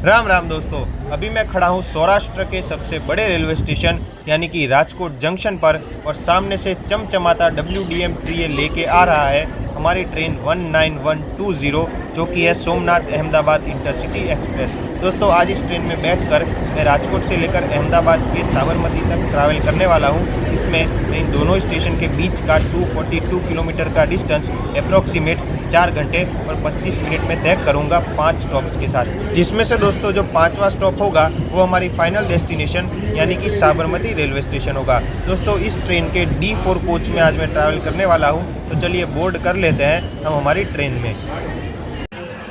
राम राम दोस्तों, अभी मैं खड़ा हूँ सौराष्ट्र के सबसे बड़े रेलवे स्टेशन यानी कि राजकोट जंक्शन पर और सामने से चमचमाता WDM3A लेके आ रहा है हमारी ट्रेन 19120 जो कि है सोमनाथ अहमदाबाद इंटरसिटी एक्सप्रेस। दोस्तों आज इस ट्रेन में बैठकर मैं राजकोट से लेकर अहमदाबाद के साबरमती तक ट्रैवल करने वाला हूँ। इसमें मैं इन दोनों स्टेशन के बीच का 242 किलोमीटर का डिस्टेंस अप्रॉक्सीमेट 4 घंटे और 25 मिनट में तय करूंगा 5 स्टॉप्स के साथ, जिसमें से दोस्तों जो 5वां स्टॉप होगा वो हमारी फाइनल डेस्टिनेशन यानी कि साबरमती रेलवे स्टेशन होगा। दोस्तों इस ट्रेन के D4 कोच में आज मैं ट्रैवल करने वाला हूं, तो चलिए बोर्ड कर लेते हैं हम हमारी ट्रेन में।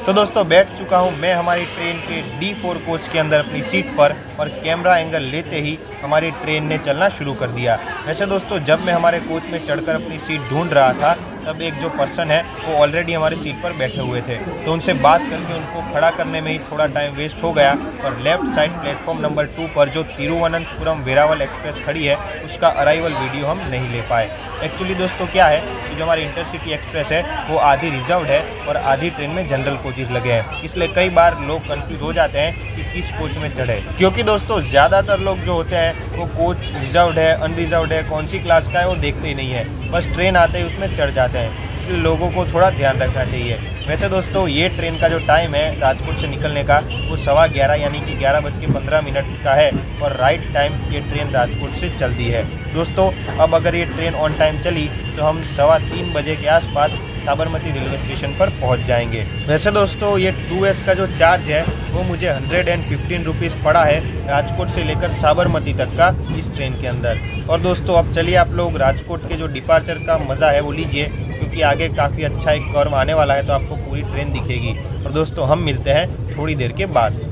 तो दोस्तों बैठ चुका हूं मैं हमारी ट्रेन के D4 कोच के अंदर अपनी सीट पर और कैमरा एंगल लेते ही हमारी ट्रेन ने चलना शुरू कर दिया। वैसे दोस्तों जब मैं हमारे कोच में चढ़कर अपनी सीट ढूंढ रहा था तब एक जो पर्सन है वो ऑलरेडी हमारी सीट पर बैठे हुए थे, तो उनसे बात करके उनको खड़ा करने में ही थोड़ा टाइम वेस्ट हो गया और लेफ्ट साइड प्लेटफॉर्म नंबर 2 पर जो तिरुवनंतपुरम वेरावल एक्सप्रेस खड़ी है उसका अराइवल वीडियो हम नहीं ले पाए। एक्चुअली दोस्तों क्या है कि जो हमारी इंटरसिटी एक्सप्रेस है वो आधी रिजर्व्ड है और आधी ट्रेन में जनरल कोचेज लगे हैं, इसलिए कई बार लोग कंफ्यूज हो जाते हैं कि किस कोच में चढ़े, क्योंकि दोस्तों ज़्यादातर लोग जो होते हैं वो कोच रिजर्व्ड है अनरिजर्व्ड है कौन सी क्लास का है वो देखते ही नहीं है, बस ट्रेन आते ही उसमें चढ़ जाते हैं। इसलिए लोगों को थोड़ा ध्यान रखना चाहिए। वैसे दोस्तों ये ट्रेन का जो टाइम है राजकोट से निकलने का वो 11:15 यानी कि 11:15 का है और राइट टाइम ये ट्रेन राजकोट से चलती है। दोस्तों अब अगर ये ट्रेन ऑन टाइम चली तो हम 3:15 बजे के आसपास साबरमती रेलवे स्टेशन पर पहुंच जाएंगे। वैसे दोस्तों ये 2S का जो चार्ज है वो मुझे 115 रुपीज़ पड़ा है राजकोट से लेकर साबरमती तक का इस ट्रेन के अंदर। और दोस्तों अब चलिए आप लोग राजकोट के जो डिपार्चर का मज़ा है वो लीजिए, क्योंकि आगे काफ़ी अच्छा एक कर्व आने वाला है तो आपको पूरी ट्रेन दिखेगी। और दोस्तों हम मिलते हैं थोड़ी देर के बाद।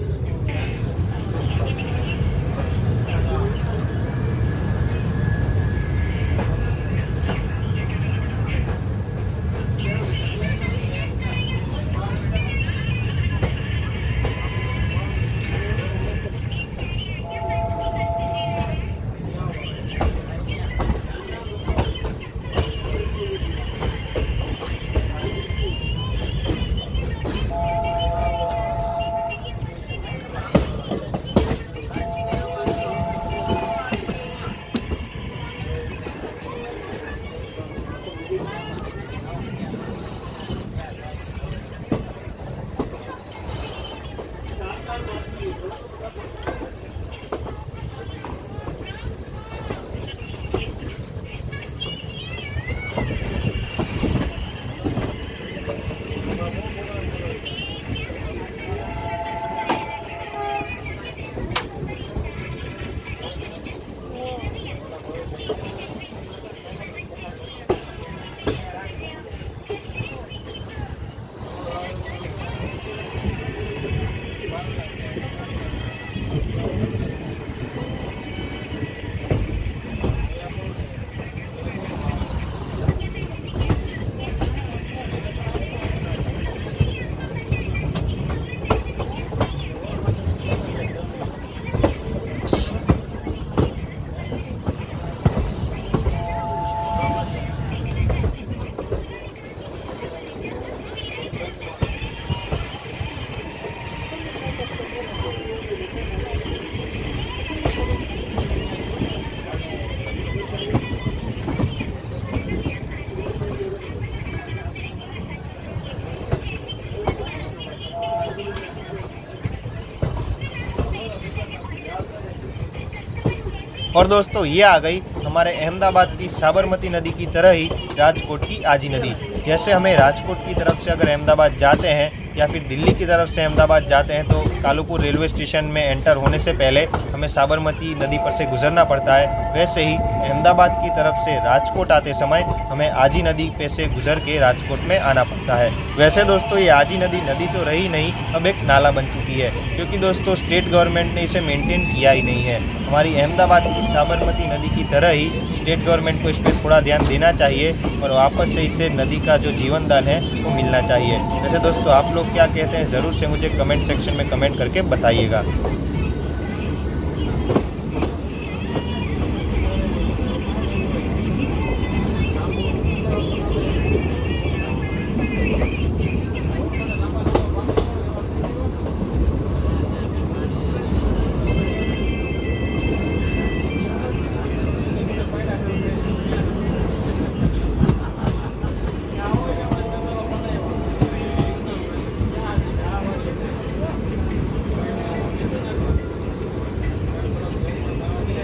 और दोस्तों ये आ गई हमारे अहमदाबाद की साबरमती नदी की तरह ही राजकोट की आजी नदी। जैसे हमें राजकोट की तरफ से अगर अहमदाबाद जाते हैं या फिर दिल्ली की तरफ से अहमदाबाद जाते हैं तो कालूपुर रेलवे स्टेशन में एंटर होने से पहले हमें साबरमती नदी पर से गुजरना पड़ता है, वैसे ही अहमदाबाद की तरफ से राजकोट आते समय हमें आजी नदी पे से गुजर के राजकोट में आना पड़ता है। वैसे दोस्तों ये आजी नदी तो रही नहीं, अब एक नाला बन चुकी है, क्योंकि दोस्तों स्टेट गवर्नमेंट ने इसे मेंटेन किया ही नहीं है। हमारी अहमदाबाद की साबरमती नदी की तरह ही स्टेट गवर्नमेंट को इस पर थोड़ा ध्यान देना चाहिए और वापस से इसे नदी का जो जीवन दान है वो मिलना चाहिए। वैसे दोस्तों आप लोग क्या कहते हैं ज़रूर से मुझे कमेंट सेक्शन में कमेंट करके बताइएगा।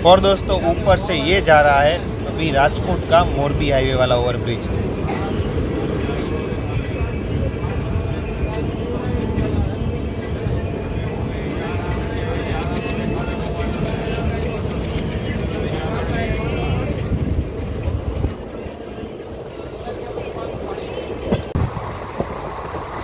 और दोस्तों ऊपर से ये जा रहा है अभी राजकोट का मोरबी हाईवे वाला ओवरब्रिज।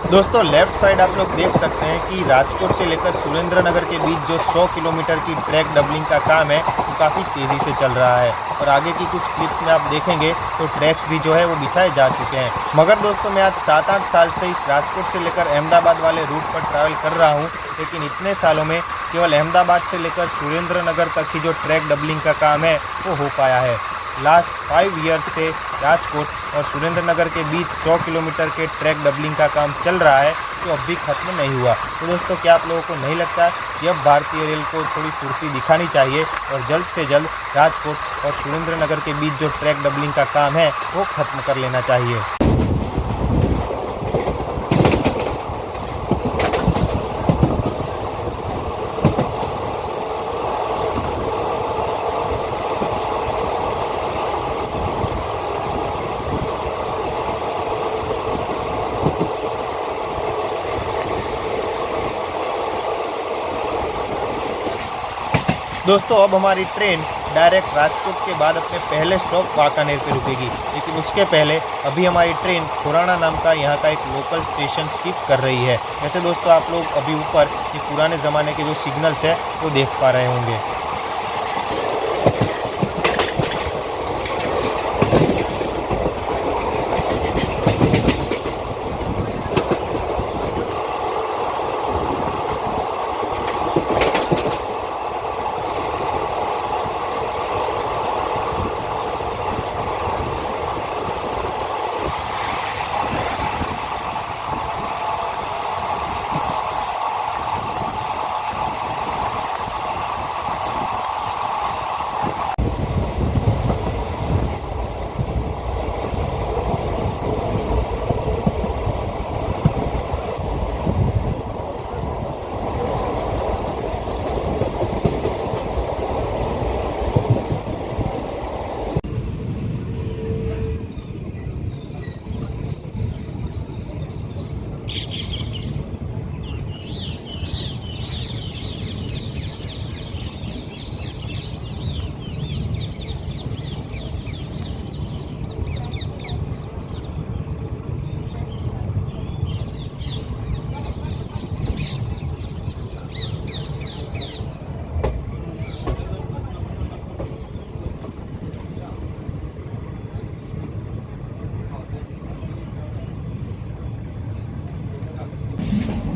दोस्तों लेफ्ट साइड आप लोग देख सकते हैं कि राजकोट से लेकर सुरेंद्रनगर के बीच जो 100 किलोमीटर की ट्रैक डबलिंग का काम है वो काफ़ी तेज़ी से चल रहा है और आगे की कुछ क्लिप्स में आप देखेंगे तो ट्रैक्स भी जो है वो बिछाए जा चुके हैं। मगर दोस्तों मैं आज 7-8 साल से इस राजकोट से लेकर अहमदाबाद वाले रूट पर ट्रैवल कर रहा हूँ, लेकिन इतने सालों में केवल अहमदाबाद से लेकर सुरेंद्रनगर तक की जो ट्रैक डबलिंग का काम है वो हो पाया है। लास्ट 5 ईयर्स से राजकोट और सुरेंद्रनगर के बीच 100 किलोमीटर के ट्रैक डबलिंग का काम चल रहा है जो अब भी खत्म नहीं हुआ। तो दोस्तों क्या आप लोगों को नहीं लगता कि अब भारतीय रेल को थोड़ी फुर्ती दिखानी चाहिए और जल्द से जल्द राजकोट और सुरेंद्रनगर के बीच जो ट्रैक डबलिंग का काम है वो खत्म कर लेना चाहिए। दोस्तों अब हमारी ट्रेन डायरेक्ट राजकोट के बाद अपने पहले स्टॉप वाकानेर पे रुकेगी, लेकिन उसके पहले अभी हमारी ट्रेन खुराना नाम का यहाँ का एक लोकल स्टेशन स्किप कर रही है। वैसे दोस्तों आप लोग अभी ऊपर ये पुराने ज़माने के जो सिग्नल्स है वो देख पा रहे होंगे।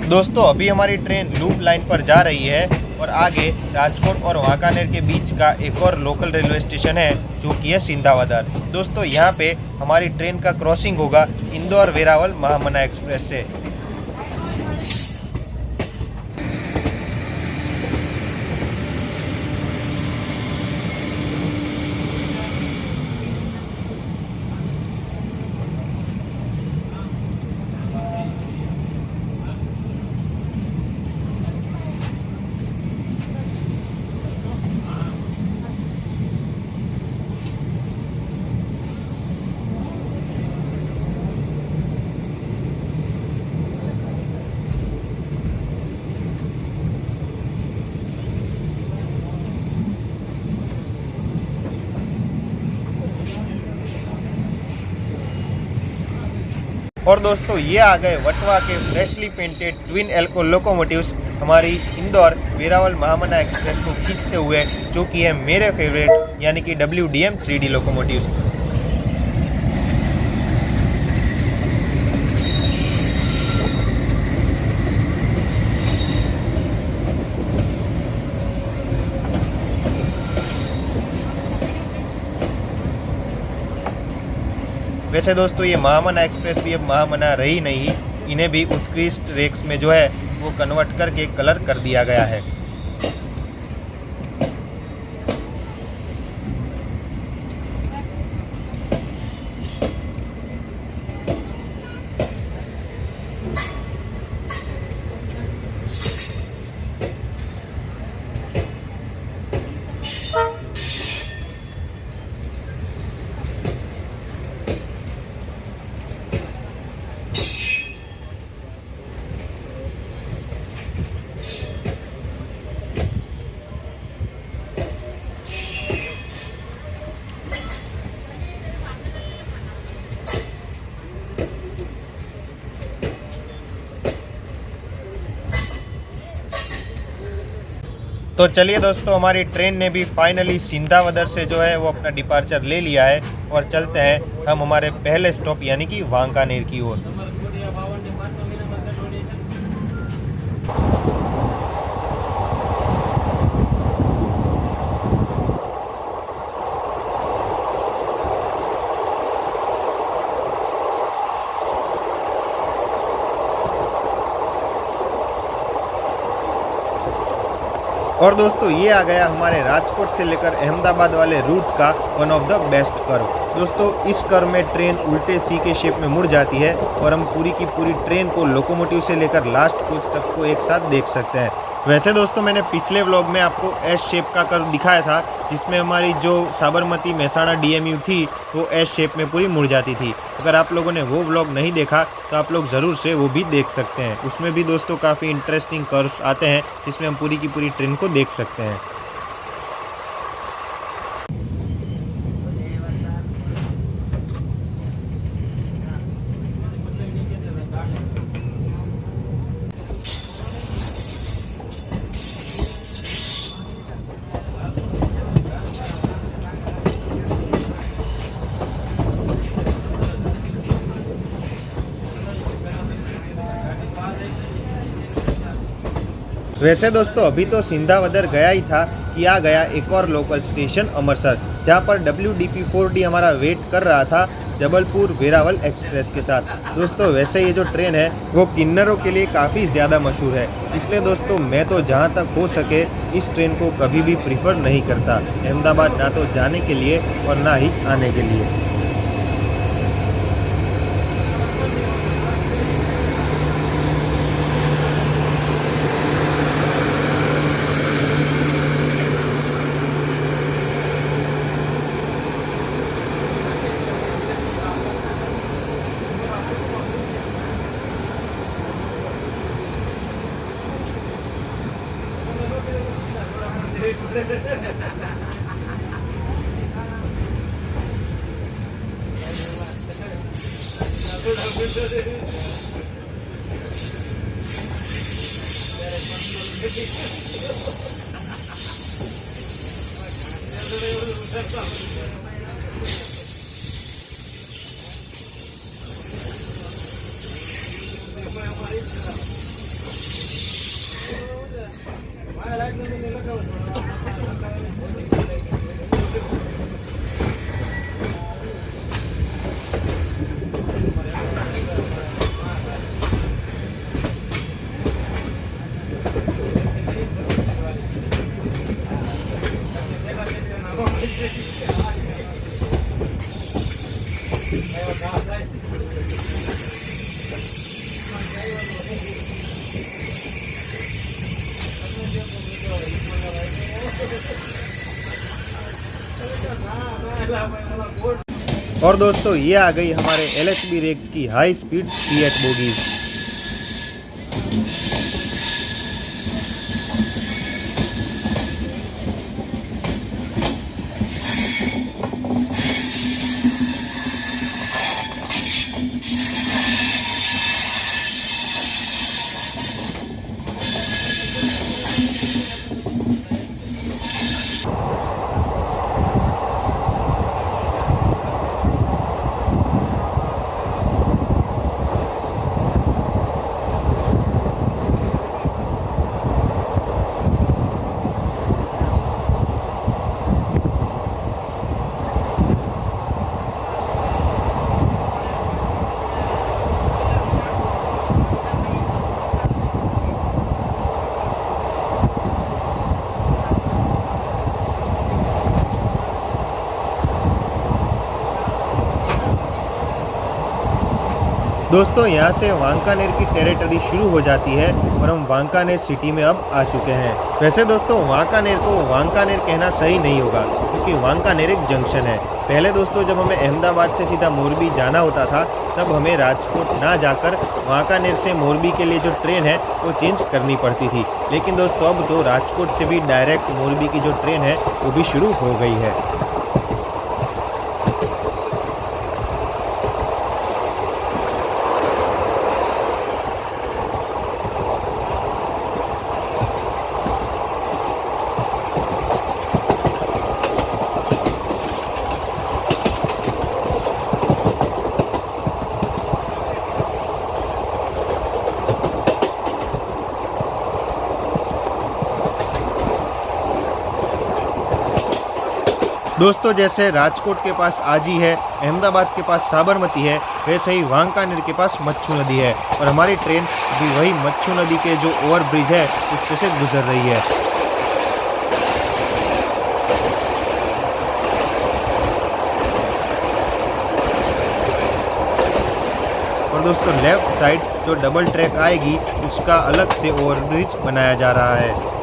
दोस्तों अभी हमारी ट्रेन लूप लाइन पर जा रही है और आगे राजकोट और वाकानेर के बीच का एक और लोकल रेलवे स्टेशन है जो कि है सिंधावादार। दोस्तों यहाँ पे हमारी ट्रेन का क्रॉसिंग होगा इंदौर वेरावल महामना एक्सप्रेस से। और दोस्तों ये आ गए वटवा के फ्रेशली पेंटेड ट्विन एल्को लोकोमोटिव्स हमारी इंदौर वेरावल महामना एक्सप्रेस को खींचते हुए, जो कि है मेरे फेवरेट यानी कि WDM 3D लोकोमोटिव्स। वैसे दोस्तों ये महामना एक्सप्रेस भी अब महामना रही नहीं, इन्हें भी उत्कृष्ट रेक्स में जो है वो कन्वर्ट करके कलर कर दिया गया है। तो चलिए दोस्तों, हमारी ट्रेन ने भी फाइनली सिंधावदर से जो है वो अपना डिपार्चर ले लिया है और चलते हैं हम हमारे पहले स्टॉप यानी कि वांकानेर की ओर। और दोस्तों, ये आ गया हमारे राजकोट से लेकर अहमदाबाद वाले रूट का one of the best curve. दोस्तों, इस कर्व में ट्रेन उल्टे सी के शेप में मुड़ जाती है और हम पूरी की पूरी ट्रेन को लोकोमोटिव से लेकर लास्ट कोच तक को एक साथ देख सकते हैं। वैसे दोस्तों, मैंने पिछले व्लॉग में आपको एस शेप का कर्व दिखाया था, जिसमें हमारी जो साबरमती मेहसाणा डीएमयू थी वो एस शेप में पूरी मुड़ जाती थी। अगर आप लोगों ने वो व्लॉग नहीं देखा तो आप लोग ज़रूर से वो भी देख सकते हैं। उसमें भी दोस्तों काफ़ी इंटरेस्टिंग कर्व्स आते हैं जिसमें हम पूरी की पूरी ट्रेन को देख सकते हैं। वैसे दोस्तों, अभी तो सिंधावदर गया ही था कि आ गया एक और लोकल स्टेशन अमृतसर, जहां पर WDP4D हमारा वेट कर रहा था जबलपुर वेरावल एक्सप्रेस के साथ। दोस्तों, वैसे ये जो ट्रेन है वो किन्नरों के लिए काफ़ी ज़्यादा मशहूर है, इसलिए दोस्तों मैं तो जहां तक हो सके इस ट्रेन को कभी भी प्रीफर नहीं करता अहमदाबाद, ना तो जाने के लिए और ना ही आने के लिए। और दोस्तों, ये आ गई हमारे LHB रेक्स की हाई स्पीड C8 बोगीज। दोस्तों, यहाँ से वांकानेर की टेरिटरी शुरू हो जाती है और हम वांकानेर सिटी में अब आ चुके हैं। वैसे दोस्तों, वांकानेर को वांकानेर कहना सही नहीं होगा, क्योंकि वांकानेर एक जंक्शन है। पहले दोस्तों, जब हमें अहमदाबाद से सीधा मोरबी जाना होता था तब हमें राजकोट ना जाकर वांकानेर से मोरबी के लिए जो ट्रेन है वो चेंज करनी पड़ती थी। लेकिन दोस्तों, अब तो राजकोट से भी डायरेक्ट मोरबी की जो ट्रेन है वो भी शुरू हो गई है। दोस्तों जैसे राजकोट के पास आजी है, अहमदाबाद के पास साबरमती है, वैसे ही वांकानेर के पास मच्छू नदी है और हमारी ट्रेन अभी वही मच्छू नदी के जो ओवरब्रिज है उससे से गुजर रही है। और दोस्तों लेफ्ट साइड जो डबल ट्रैक आएगी उसका अलग से ओवरब्रिज बनाया जा रहा है।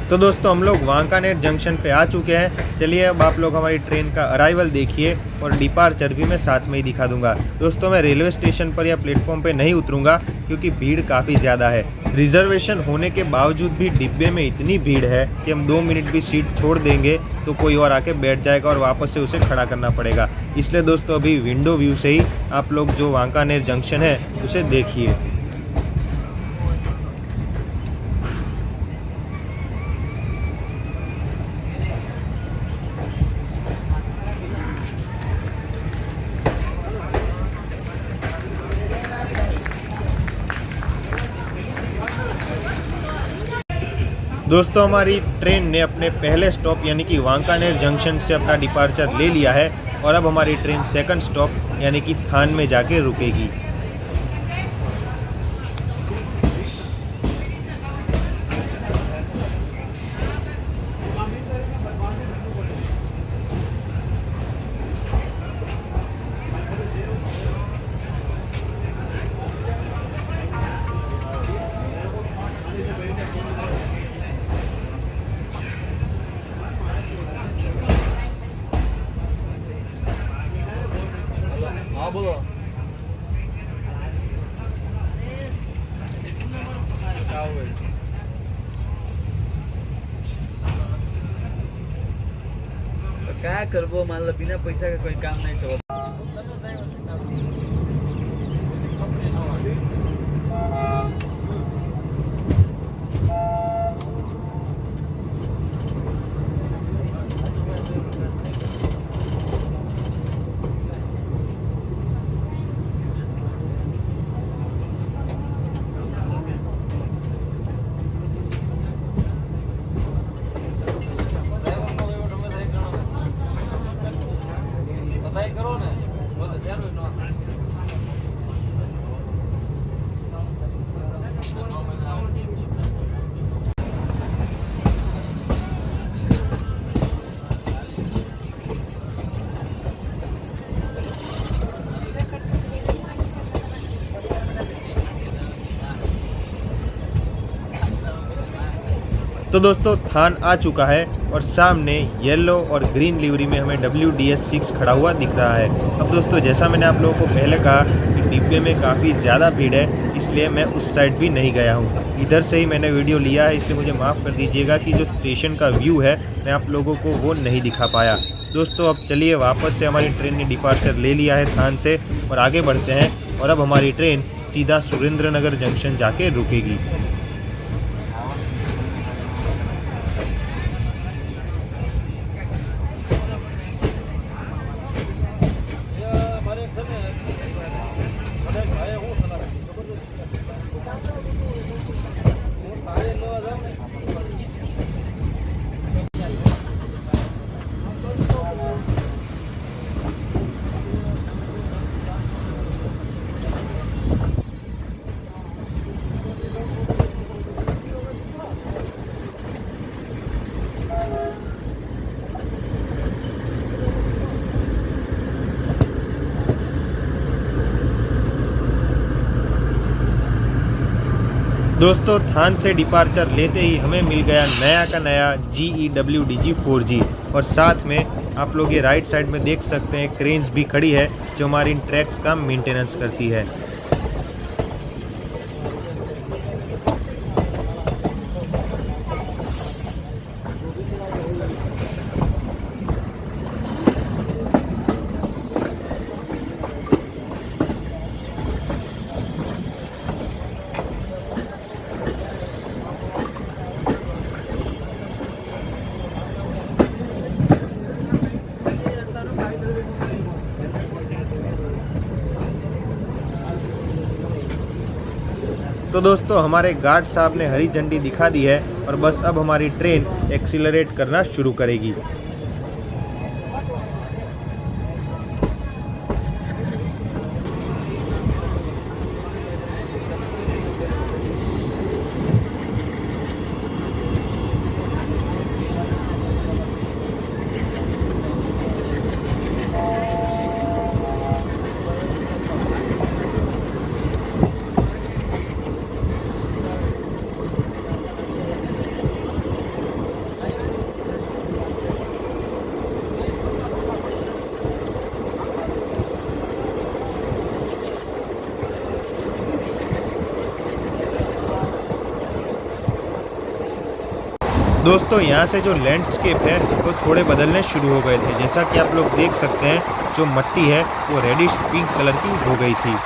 तो दोस्तों हम लोग वांकानेर जंक्शन पे आ चुके हैं। चलिए अब आप लोग हमारी ट्रेन का अराइवल देखिए और डिपार्चर भी मैं साथ में ही दिखा दूंगा। दोस्तों मैं रेलवे स्टेशन पर या प्लेटफॉर्म पे नहीं उतरूंगा क्योंकि भीड़ काफ़ी ज़्यादा है। रिजर्वेशन होने के बावजूद भी डिब्बे में इतनी भीड़ है कि हम 2 मिनट भी सीट छोड़ देंगे तो कोई और आके बैठ जाएगा और वापस से उसे खड़ा करना पड़ेगा। इसलिए दोस्तों अभी विंडो व्यू से ही आप लोग जो वांकानेर जंक्शन है उसे देखिए। दोस्तों हमारी ट्रेन ने अपने पहले स्टॉप यानी कि वांकानेर जंक्शन से अपना डिपार्चर ले लिया है और अब हमारी ट्रेन सेकंड स्टॉप यानी कि थान में जाके रुकेगी। हाँ बोलो। क्या हुआ? तो क्या करबो, मान लो बिना पैसा का कोई काम नहीं तो। करो ना, तो दोस्तों थान आ चुका है और सामने येलो और ग्रीन लिवरी में हमें WDS6 खड़ा हुआ दिख रहा है। अब दोस्तों जैसा मैंने आप लोगों को पहले कहा कि डिब्बे में काफ़ी ज़्यादा भीड़ है, इसलिए मैं उस साइड भी नहीं गया हूँ। इधर से ही मैंने वीडियो लिया है, इसलिए मुझे माफ़ कर दीजिएगा कि जो स्टेशन का व्यू है मैं आप लोगों को वो नहीं दिखा पाया। दोस्तों अब चलिए वापस से हमारी ट्रेन ने डिपार्चर ले लिया है थान से और आगे बढ़ते हैं और अब हमारी ट्रेन सीधा सुरेंद्र नगर जंक्शन जाके रुकेगी। दोस्तों थान से डिपार्चर लेते ही हमें मिल गया नया का नया GEWDG 4G और साथ में आप लोग ये राइट साइड में देख सकते हैं क्रेन्स भी खड़ी है जो हमारी इन ट्रैक्स का मेंटेनेंस करती है। तो दोस्तों हमारे गार्ड साहब ने हरी झंडी दिखा दी है और बस अब हमारी ट्रेन एक्सीलरेट करना शुरू करेगी। दोस्तों यहाँ से जो लैंडस्केप है वो थोड़े बदलने शुरू हो गए थे। जैसा कि आप लोग देख सकते हैं जो मट्टी है वो रेडिश पिंक कलर की हो गई थी।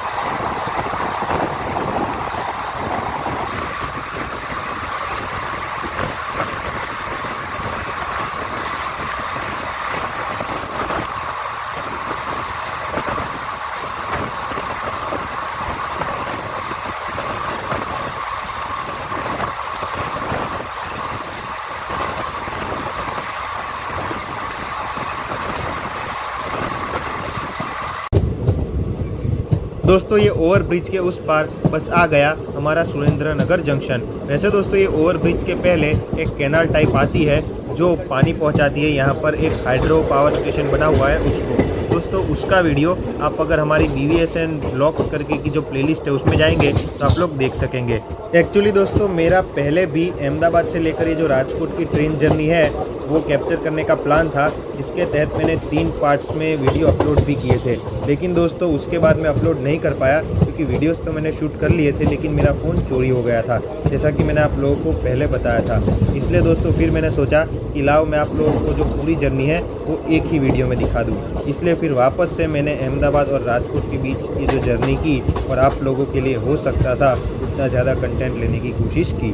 दोस्तों ये ओवर ब्रिज के उस पार बस आ गया हमारा सुरेंद्र नगर जंक्शन। वैसे दोस्तों ये ओवर ब्रिज के पहले एक कैनाल टाइप आती है जो पानी पहुंचाती है। यहाँ पर एक हाइड्रो पावर स्टेशन बना हुआ है उसको। दोस्तों उसका वीडियो आप अगर हमारी BVSN ब्लॉग्स करके की जो प्लेलिस्ट है उसमें जाएंगे तो आप लोग देख सकेंगे। एक्चुअली दोस्तों मेरा पहले भी अहमदाबाद से लेकर ये जो राजकोट की ट्रेन जर्नी है वो कैप्चर करने का प्लान था, जिसके तहत मैंने 3 पार्ट्स में वीडियो अपलोड भी किए थे। लेकिन दोस्तों उसके बाद मैं अपलोड नहीं कर पाया क्योंकि वीडियोस तो मैंने शूट कर लिए थे लेकिन मेरा फ़ोन चोरी हो गया था, जैसा कि मैंने आप लोगों को पहले बताया था। इसलिए दोस्तों फिर मैंने सोचा कि लाओ मैं आप लोगों को जो पूरी जर्नी है वो एक ही वीडियो में दिखा दूँ। इसलिए फिर वापस से मैंने अहमदाबाद और राजकोट के बीच ये जो जर्नी की और आप लोगों के लिए हो सकता था उतना ज़्यादा कंटेंट लेने की कोशिश की।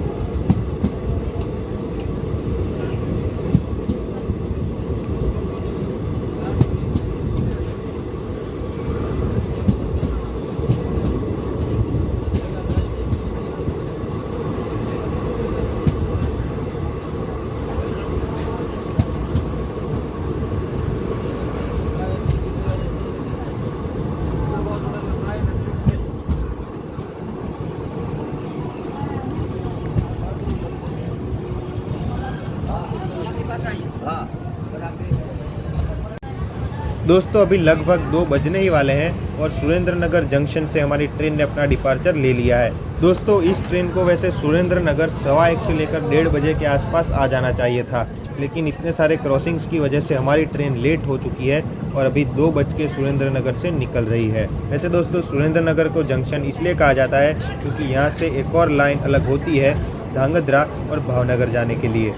दोस्तों अभी लगभग 2 बजने ही वाले हैं और सुरेंद्र नगर जंक्शन से हमारी ट्रेन ने अपना डिपार्चर ले लिया है। दोस्तों इस ट्रेन को वैसे सुरेंद्र नगर 1:15 से लेकर 1:30 बजे के आसपास आ जाना चाहिए था, लेकिन इतने सारे क्रॉसिंग्स की वजह से हमारी ट्रेन लेट हो चुकी है और अभी 2 बज के सुरेंद्र नगर से निकल रही है। वैसे दोस्तों सुरेंद्र नगर को जंक्शन इसलिए कहा जाता है क्योंकि यहाँ से एक और लाइन अलग होती है धांगध्रा और भावनगर जाने के लिए।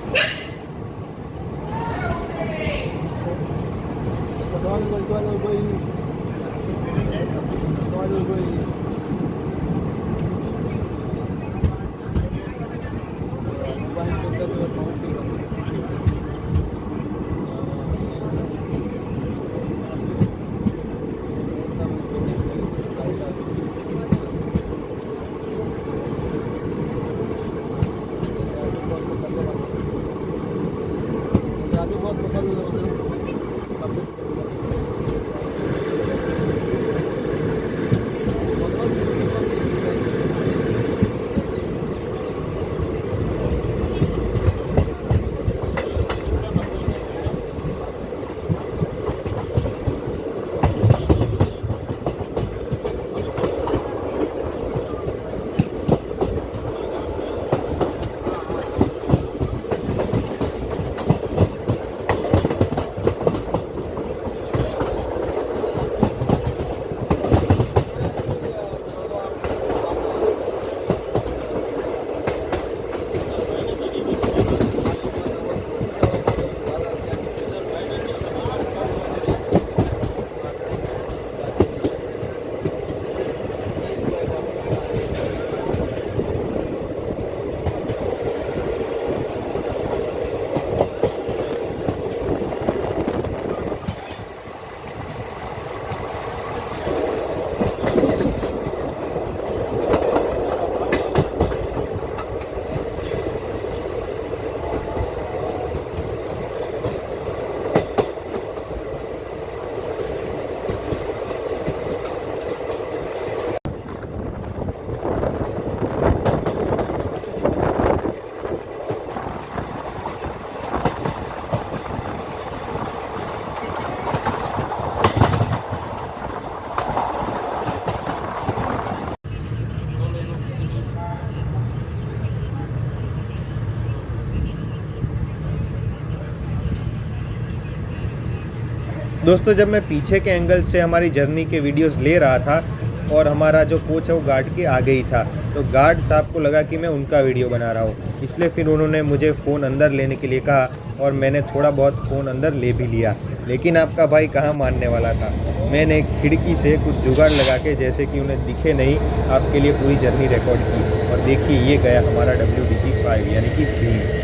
दोस्तों जब मैं पीछे के एंगल से हमारी जर्नी के वीडियोस ले रहा था और हमारा जो कोच है वो गार्ड के आगे ही था, तो गार्ड साहब को लगा कि मैं उनका वीडियो बना रहा हूँ, इसलिए फिर उन्होंने मुझे फ़ोन अंदर लेने के लिए कहा और मैंने थोड़ा बहुत फ़ोन अंदर ले भी लिया। लेकिन आपका भाई कहाँ मानने वाला था। मैंने खिड़की से कुछ जुगाड़ लगा के, जैसे कि उन्हें दिखे नहीं, आपके लिए पूरी जर्नी रिकॉर्ड की। और देखिए ये गया हमारा WDG5 यानी कि भीम।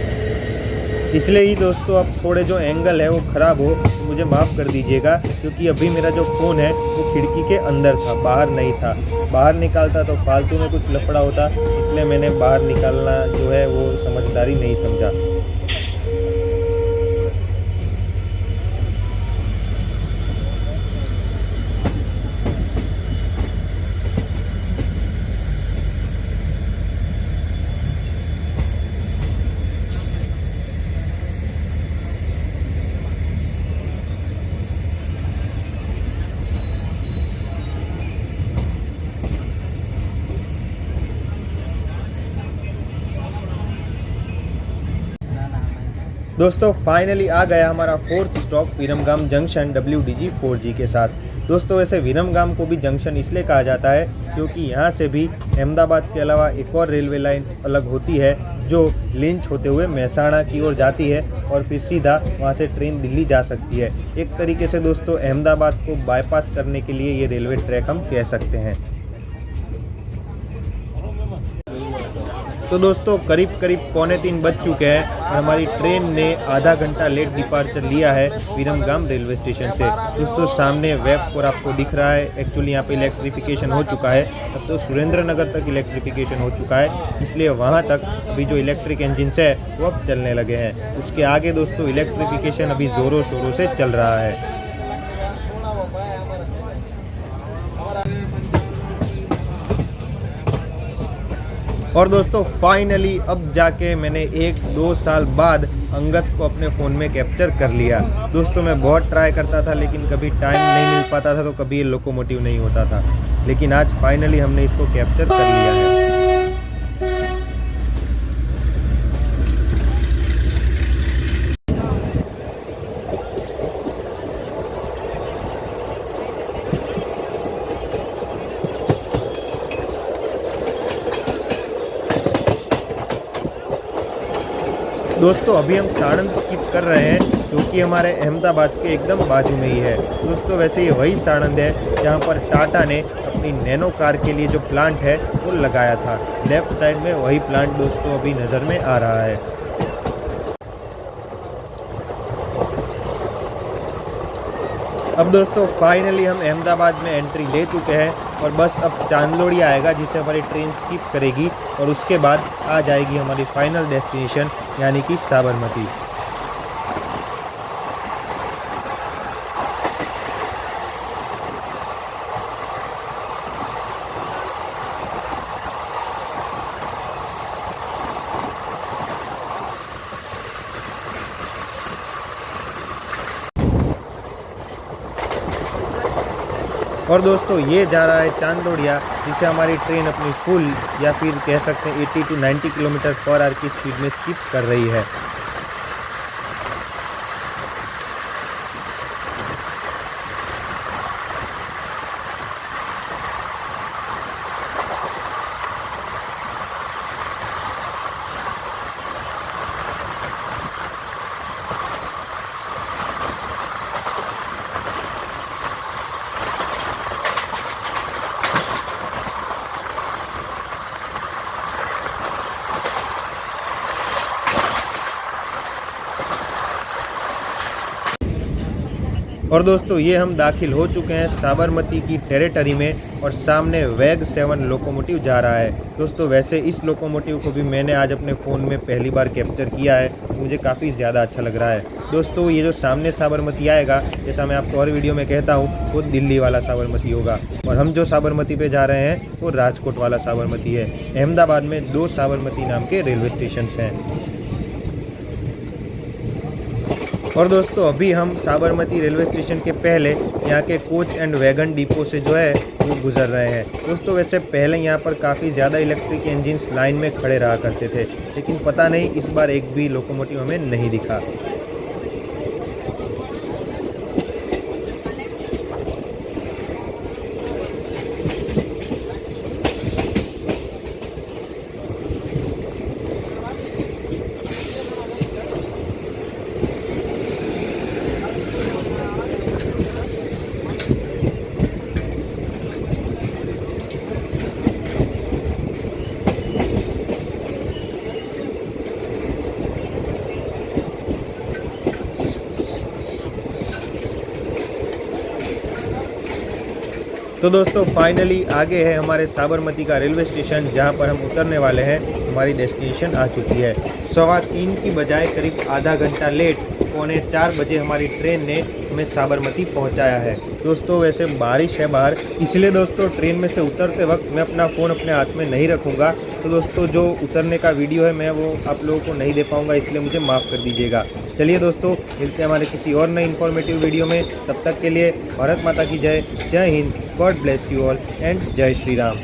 इसलिए ही दोस्तों अब थोड़े जो एंगल है वो ख़राब हो तो मुझे माफ़ कर दीजिएगा, क्योंकि अभी मेरा जो फ़ोन है वो खिड़की के अंदर था, बाहर नहीं था। बाहर निकालता तो फालतू में कुछ लफड़ा होता, इसलिए मैंने बाहर निकालना जो है वो समझदारी नहीं समझा। दोस्तों फाइनली आ गया हमारा 4th stop Viramgam junction WDG4G के साथ। दोस्तों वैसे विरमगाम को भी जंक्शन इसलिए कहा जाता है क्योंकि यहाँ से भी अहमदाबाद के अलावा एक और रेलवे लाइन अलग होती है जो लिंच होते हुए महसाणा की ओर जाती है और फिर सीधा वहाँ से ट्रेन दिल्ली जा सकती है। एक तरीके से दोस्तों अहमदाबाद को बाईपास करने के लिए ये रेलवे ट्रैक हम कह सकते हैं। तो दोस्तों करीब 2:45 बज चुके हैं और हमारी ट्रेन ने आधा घंटा लेट डिपार्चर लिया है विरमगाम रेलवे स्टेशन से। दोस्तों सामने वेब आपको दिख रहा है, एक्चुअली यहाँ पे इलेक्ट्रिफिकेशन हो चुका है। अब तो सुरेंद्र नगर तक इलेक्ट्रिफिकेशन हो चुका है, इसलिए वहाँ तक अभी जो इलेक्ट्रिक इंजिन्स है वो अब चलने लगे हैं। उसके आगे दोस्तों इलेक्ट्रिफिकेशन अभी ज़ोरों शोरों से चल रहा है। और दोस्तों फाइनली अब जाके मैंने 1-2 साल बाद अंगद को अपने फ़ोन में कैप्चर कर लिया। दोस्तों मैं बहुत ट्राई करता था लेकिन कभी टाइम नहीं मिल पाता था, तो कभी ये लोकोमोटिव नहीं होता था, लेकिन आज फाइनली हमने इसको कैप्चर कर लिया है। दोस्तों अभी हम साणंद स्किप कर रहे हैं जो कि हमारे अहमदाबाद के एकदम बाजू में ही है। दोस्तों वैसे ये वही साणंद है जहां पर टाटा ने अपनी नैनो कार के लिए जो प्लांट है वो लगाया था। लेफ्ट साइड में वही प्लांट दोस्तों अभी नज़र में आ रहा है। अब दोस्तों फाइनली हम अहमदाबाद में एंट्री ले चुके हैं और बस अब चांदलोड़ी आएगा जिसे हमारी ट्रेन स्किप करेगी और उसके बाद आ जाएगी हमारी फाइनल डेस्टिनेशन यानी कि साबरमती। और दोस्तों ये जा रहा है चांदलोड़िया, जिसे हमारी ट्रेन अपनी फुल या फिर कह सकते हैं 80 to 90 km/h की स्पीड में स्किप कर रही है। और दोस्तों ये हम दाखिल हो चुके हैं साबरमती की टेरिटरी में और सामने वेग 7 लोकोमोटिव जा रहा है। दोस्तों वैसे इस लोकोमोटिव को भी मैंने आज अपने फ़ोन में पहली बार कैप्चर किया है, मुझे काफ़ी ज़्यादा अच्छा लग रहा है। दोस्तों ये जो सामने साबरमती आएगा, जैसा मैं आपको हर वीडियो में कहता हूँ, वो दिल्ली वाला साबरमती होगा और हम जो साबरमती पे जा रहे हैं वो राजकोट वाला साबरमती है। अहमदाबाद में 2 साबरमती नाम के रेलवे स्टेशन हैं। और दोस्तों अभी हम साबरमती रेलवे स्टेशन के पहले यहाँ के कोच एंड वैगन डिपो से जो है वो गुजर रहे हैं। दोस्तों वैसे पहले यहाँ पर काफ़ी ज़्यादा इलेक्ट्रिक इंजिन्स लाइन में खड़े रहा करते थे, लेकिन पता नहीं इस बार एक भी लोकोमोटिव हमें नहीं दिखा। तो दोस्तों फाइनली आगे है हमारे साबरमती का रेलवे स्टेशन, जहां पर हम उतरने वाले हैं। हमारी डेस्टिनेशन आ चुकी है। 3:15 की बजाय करीब आधा घंटा लेट 3:45 बजे हमारी ट्रेन ने हमें साबरमती पहुंचाया है। दोस्तों वैसे बारिश है बाहर, इसलिए दोस्तों ट्रेन में से उतरते वक्त मैं अपना फ़ोन अपने हाथ में नहीं रखूँगा। तो दोस्तों जो उतरने का वीडियो है मैं वो आप लोगों को नहीं दे पाऊँगा, इसलिए मुझे माफ़ कर दीजिएगा। चलिए दोस्तों मिलते हैं हमारे किसी और नए इन्फॉर्मेटिव वीडियो में। तब तक के लिए भारत माता की जय, जय Hind, God bless you all and जय श्री राम।